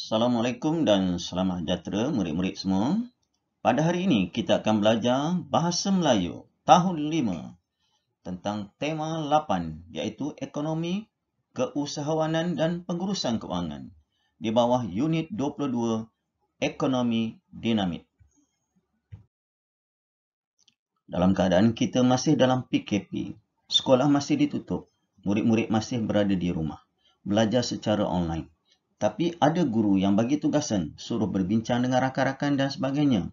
Assalamualaikum dan selamat sejahtera murid-murid semua. Pada hari ini kita akan belajar Bahasa Melayu tahun 5 tentang tema 8 iaitu Ekonomi, Keusahawanan dan Pengurusan Kewangan di bawah Unit 22 Ekonomi Dinamik. Dalam keadaan kita masih dalam PKP, sekolah masih ditutup, murid-murid masih berada di rumah, belajar secara online. Tapi ada guru yang bagi tugasan suruh berbincang dengan rakan-rakan dan sebagainya.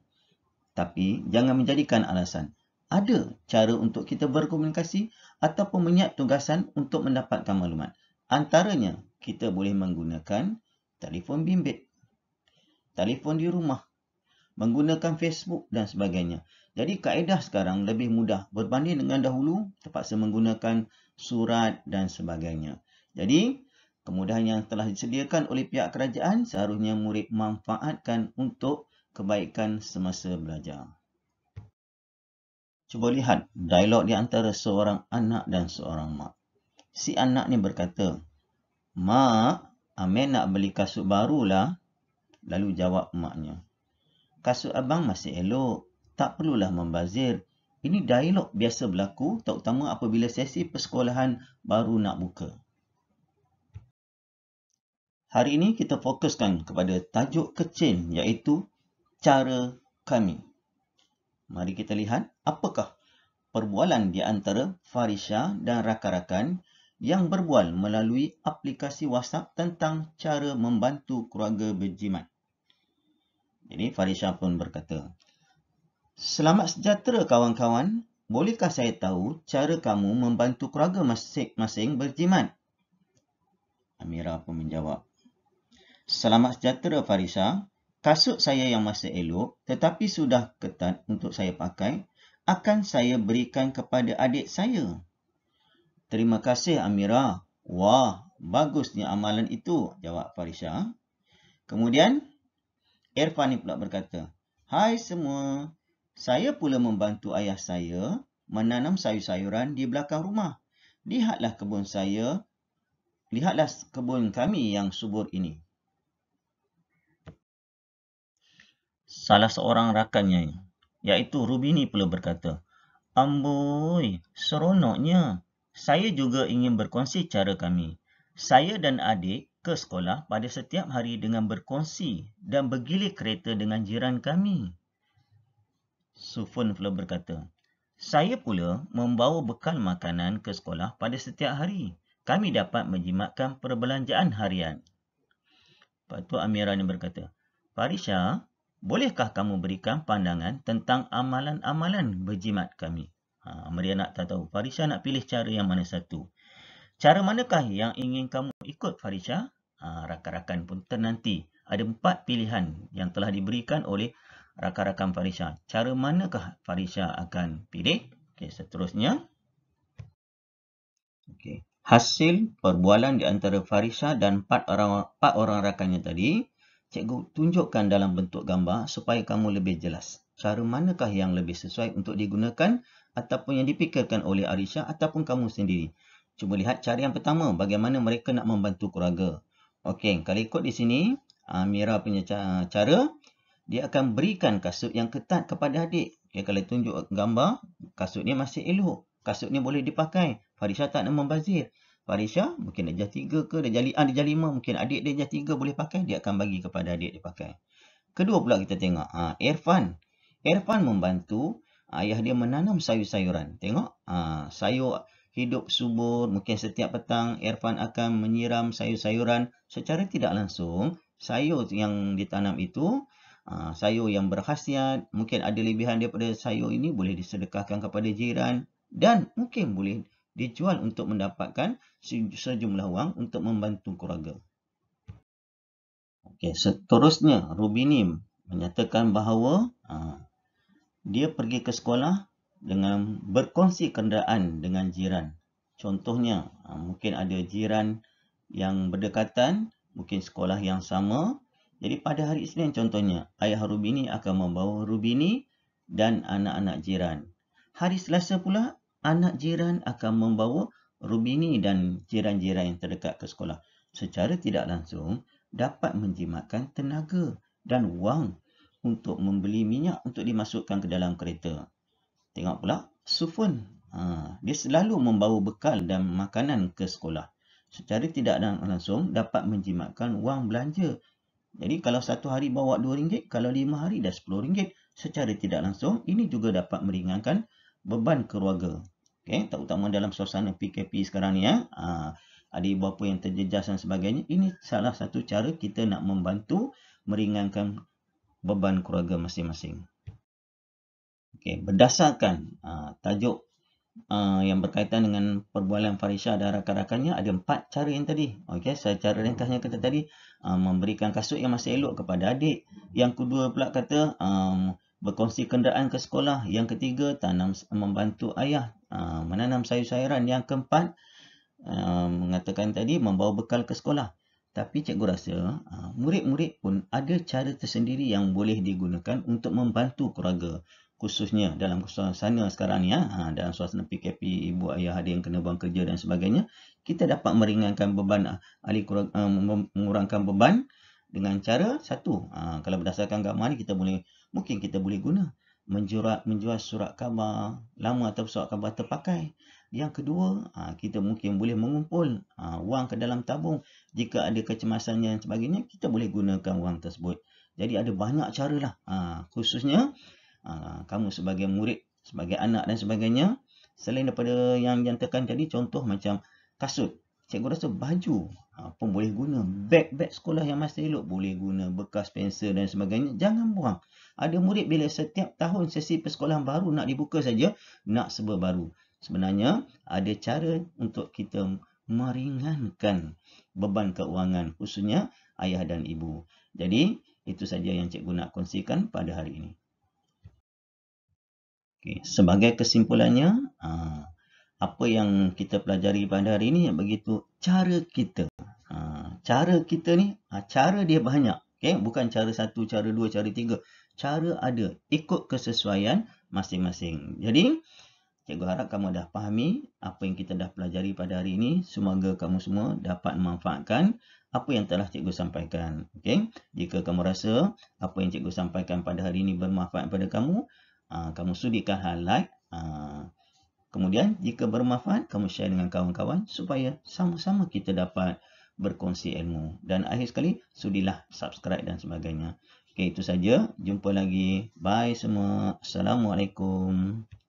Tapi jangan menjadikan alasan. Ada cara untuk kita berkomunikasi ataupun menyiap tugasan untuk mendapatkan maklumat. Antaranya, kita boleh menggunakan telefon bimbit, telefon di rumah, menggunakan Facebook dan sebagainya. Jadi kaedah sekarang lebih mudah berbanding dengan dahulu terpaksa menggunakan surat dan sebagainya. Jadi kemudahan yang telah disediakan oleh pihak kerajaan seharusnya murid manfaatkan untuk kebaikan semasa belajar. Cuba lihat dialog di antara seorang anak dan seorang mak. Si anak ni berkata, "Mak, Amin nak beli kasut barulah." Lalu jawab maknya, "Kasut abang masih elok, tak perlulah membazir. Ini dialog biasa berlaku, terutama apabila sesi persekolahan baru nak buka." Hari ini kita fokuskan kepada tajuk kecil iaitu cara kami. Mari kita lihat apakah perbualan di antara Farisha dan rakan-rakan yang berbual melalui aplikasi WhatsApp tentang cara membantu keluarga berjimat. Jadi Farisha pun berkata, "Selamat sejahtera kawan-kawan, bolehkah saya tahu cara kamu membantu keluarga masing-masing berjimat?" Amira pun menjawab, "Selamat sejahtera Farisha, kasut saya yang masih elok tetapi sudah ketat untuk saya pakai, akan saya berikan kepada adik saya." "Terima kasih Amira. Wah, bagusnya amalan itu," jawab Farisha. Kemudian Irfan pula berkata, "Hai semua, saya pula membantu ayah saya menanam sayur-sayuran di belakang rumah. Lihatlah kebun kami yang subur ini." Salah seorang rakannya, iaitu Rubini pula berkata, "Amboi, seronoknya. Saya juga ingin berkongsi cara kami. Saya dan adik ke sekolah pada setiap hari dengan berkongsi dan bergilir kereta dengan jiran kami." Sufun pula berkata, "Saya pula membawa bekal makanan ke sekolah pada setiap hari. Kami dapat menjimatkan perbelanjaan harian." Lepas tu Amira ni berkata, "Farisha, bolehkah kamu berikan pandangan tentang amalan-amalan berjimat kami?" Mereka nak tahu, Farisha nak pilih cara yang mana satu. "Cara manakah yang ingin kamu ikut Farisha?" Rakan-rakan pun ternanti. Ada 4 pilihan yang telah diberikan oleh rakan-rakan Farisha. Cara manakah Farisha akan pilih? Okey, seterusnya. Okey. Hasil perbualan di antara Farisha dan 4 orang rakannya tadi, cikgu tunjukkan dalam bentuk gambar supaya kamu lebih jelas. Cara manakah yang lebih sesuai untuk digunakan ataupun yang dipikirkan oleh Arisha ataupun kamu sendiri. Cuba lihat cara yang pertama, bagaimana mereka nak membantu keluarga. Okey, kalau ikut di sini, Mira punya cara, dia akan berikan kasut yang ketat kepada adik. Okay, kalau tunjuk gambar, kasut ni masih elok. Kasut ni boleh dipakai. Farisha tak nak membazir. Farisha mungkin dah jah 3 ke, dah jah 5, mungkin adik dia jah 3 boleh pakai, dia akan bagi kepada adik dia pakai. Kedua pula kita tengok, Irfan. Irfan membantu ayah dia menanam sayur-sayuran. Tengok, sayur hidup subur. Mungkin setiap petang Irfan akan menyiram sayur-sayuran secara tidak langsung. Sayur yang ditanam itu sayur yang berkhasiat, mungkin ada lebihan daripada sayur ini boleh disedekahkan kepada jiran dan mungkin boleh dijual untuk mendapatkan sejumlah wang untuk membantu keluarga. Okey, seterusnya Rubini menyatakan bahawa dia pergi ke sekolah dengan berkongsi kenderaan dengan jiran. Contohnya, mungkin ada jiran yang berdekatan, mungkin sekolah yang sama. Jadi pada hari Isnin contohnya, ayah Rubini akan membawa Rubini dan anak-anak jiran. Hari Selasa pula, anak jiran akan membawa Rubini dan jiran-jiran yang terdekat ke sekolah. Secara tidak langsung, dapat menjimatkan tenaga dan wang untuk membeli minyak untuk dimasukkan ke dalam kereta. Tengok pula Sufun. Dia selalu membawa bekal dan makanan ke sekolah. Secara tidak langsung dapat menjimatkan wang belanja. Jadi kalau satu hari bawa RM2, kalau 5 hari dah RM10. Secara tidak langsung, ini juga dapat meringankan beban keluarga. Okay? Terutama dalam suasana PKP sekarang ni. Ada ibu bapa yang terjejas dan sebagainya. Ini salah satu cara kita nak membantu meringankan beban keluarga masing-masing. Okay. Berdasarkan tajuk yang berkaitan dengan perbualan Farisha dan rakan-rakannya, ada 4 cara yang tadi. Okey, secara ringkasnya kata tadi, memberikan kasut yang masih elok kepada adik. Yang kedua pula kata berkongsi kenderaan ke sekolah. Yang ketiga, membantu ayah menanam sayur-sayuran. Yang keempat, mengatakan tadi membawa bekal ke sekolah. Tapi cikgu rasa murid-murid pun ada cara tersendiri yang boleh digunakan untuk membantu keluarga. Khususnya dalam suasana sekarang ni, dalam suasana PKP, ibu ayah ada yang kena buang kerja dan sebagainya, kita dapat meringankan beban mengurangkan beban dengan cara satu, kalau berdasarkan gambar ni mungkin kita boleh guna menjual surat khabar lama atau surat khabar terpakai. Yang kedua, kita mungkin boleh mengumpul wang ke dalam tabung. Jika ada kecemasan dan sebagainya, kita boleh gunakan wang tersebut. Jadi ada banyak cara lah, khususnya kamu sebagai murid, sebagai anak dan sebagainya. Selain daripada yang tekan tadi, contoh macam kasut, cikgu rasa baju pun boleh guna. Beg sekolah yang masih elok boleh guna. Bekas pensel dan sebagainya, jangan buang. Ada murid bila setiap tahun sesi persekolahan baru nak dibuka saja, nak serba baru. Sebenarnya ada cara untuk kita meringankan beban keuangan, khususnya ayah dan ibu. Jadi itu saja yang cikgu nak kongsikan pada hari ini. Okay. Sebagai kesimpulannya, apa yang kita pelajari pada hari ini, begitu cara kita. Cara kita ni, cara dia banyak. Okay? Bukan cara satu, cara dua, cara tiga. Cara ada, ikut kesesuaian masing-masing. Jadi, cikgu harap kamu dah fahami apa yang kita dah pelajari pada hari ini. Semoga kamu semua dapat memanfaatkan apa yang telah cikgu sampaikan. Okay? Jika kamu rasa apa yang cikgu sampaikan pada hari ini bermanfaat pada kamu, kamu sudikan like. Kemudian jika bermanfaat, kamu share dengan kawan-kawan supaya sama-sama kita dapat berkongsi ilmu. Dan akhir sekali, sudilah subscribe dan sebagainya. Okay, itu saja. Jumpa lagi. Bye semua. Assalamualaikum.